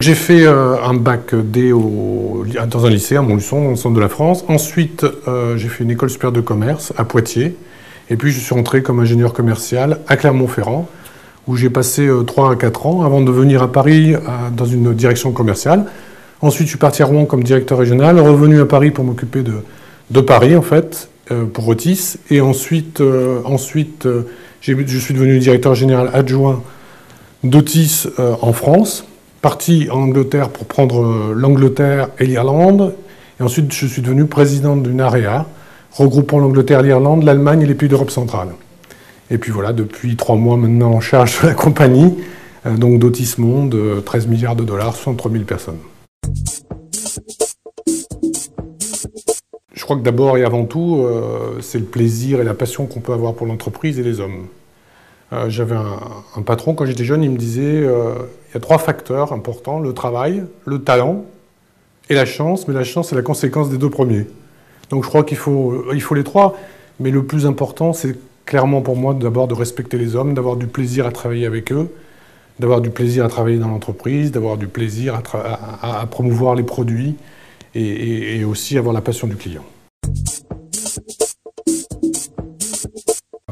J'ai fait un bac D dans un lycée à Montluçon, dans le centre de la France. Ensuite, j'ai fait une école supérieure de commerce à Poitiers. Et puis, je suis rentré comme ingénieur commercial à Clermont-Ferrand, où j'ai passé 3 à 4 ans avant de venir à Paris dans une direction commerciale. Ensuite, je suis parti à Rouen comme directeur régional, revenu à Paris pour m'occuper de Paris, en fait, pour Otis. Et ensuite, je suis devenu directeur général adjoint d'Otis en France. Parti en Angleterre pour prendre l'Angleterre et l'Irlande. Et ensuite, je suis devenu président d'une AREA, regroupant l'Angleterre, l'Irlande, l'Allemagne et les pays d'Europe centrale. Et puis voilà, depuis 3 mois maintenant en charge de la compagnie, donc d'Otis Monde, 13 milliards de dollars, 63 000 personnes. Je crois que d'abord et avant tout, c'est le plaisir et la passion qu'on peut avoir pour l'entreprise et les hommes. J'avais un patron, quand j'étais jeune, il me disait il y a 3 facteurs importants, le travail, le talent et la chance, mais la chance est la conséquence des 2 premiers. Donc je crois qu'il faut les 3, mais le plus important, c'est clairement pour moi d'abord de respecter les hommes, d'avoir du plaisir à travailler avec eux, d'avoir du plaisir à travailler dans l'entreprise, d'avoir du plaisir à promouvoir les produits et aussi avoir la passion du client.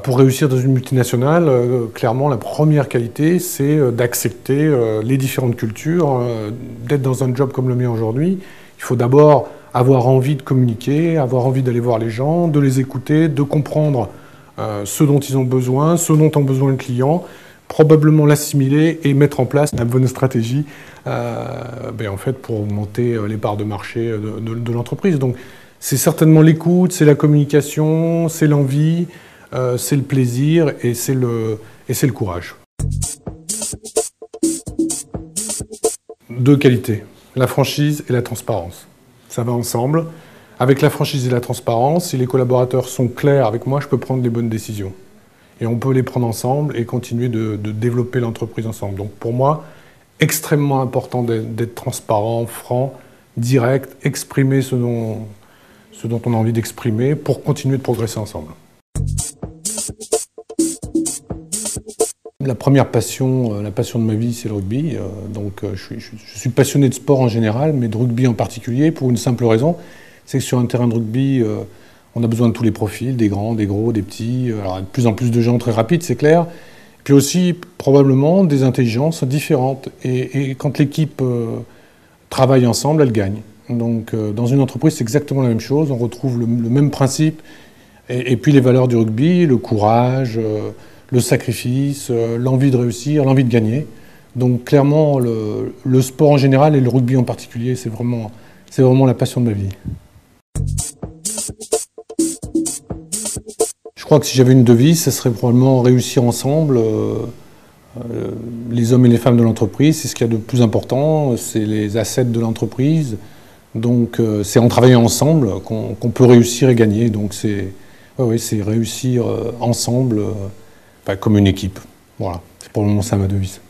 Pour réussir dans une multinationale, clairement, la première qualité, c'est d'accepter les différentes cultures, d'être dans un job comme le mien aujourd'hui. Il faut d'abord avoir envie de communiquer, avoir envie d'aller voir les gens, de les écouter, de comprendre ce dont ils ont besoin, ce dont ont besoin le client, probablement l'assimiler et mettre en place la bonne stratégie en fait, pour augmenter les parts de marché de l'entreprise. Donc, c'est certainement l'écoute, c'est la communication, c'est l'envie, c'est le plaisir et c'est le courage. 2 qualités, la franchise et la transparence. Ça va ensemble. Avec la franchise et la transparence, si les collaborateurs sont clairs avec moi, je peux prendre les bonnes décisions. Et on peut les prendre ensemble et continuer de développer l'entreprise ensemble. Donc pour moi, extrêmement important d'être transparent, franc, direct, exprimer ce dont on a envie d'exprimer pour continuer de progresser ensemble. La première passion, la passion de ma vie, c'est le rugby. Je suis passionné de sport en général, mais de rugby en particulier, pour une simple raison, c'est que sur un terrain de rugby, on a besoin de tous les profils, des grands, des gros, des petits, alors de plus en plus de gens très rapides, c'est clair, puis aussi probablement des intelligences différentes. Et quand l'équipe travaille ensemble, elle gagne. Donc dans une entreprise, c'est exactement la même chose, on retrouve le même principe, et puis les valeurs du rugby, le courage, le sacrifice, l'envie de réussir, l'envie de gagner. Donc clairement, le sport en général et le rugby en particulier, c'est vraiment la passion de ma vie. Je crois que si j'avais une devise, ce serait probablement réussir ensemble, les hommes et les femmes de l'entreprise. C'est ce qu'il y a de plus important, c'est les assets de l'entreprise. Donc c'est en travaillant ensemble qu'on peut réussir et gagner. Donc c'est réussir ensemble, comme une équipe. Voilà, c'est pour le moment ça ma devise.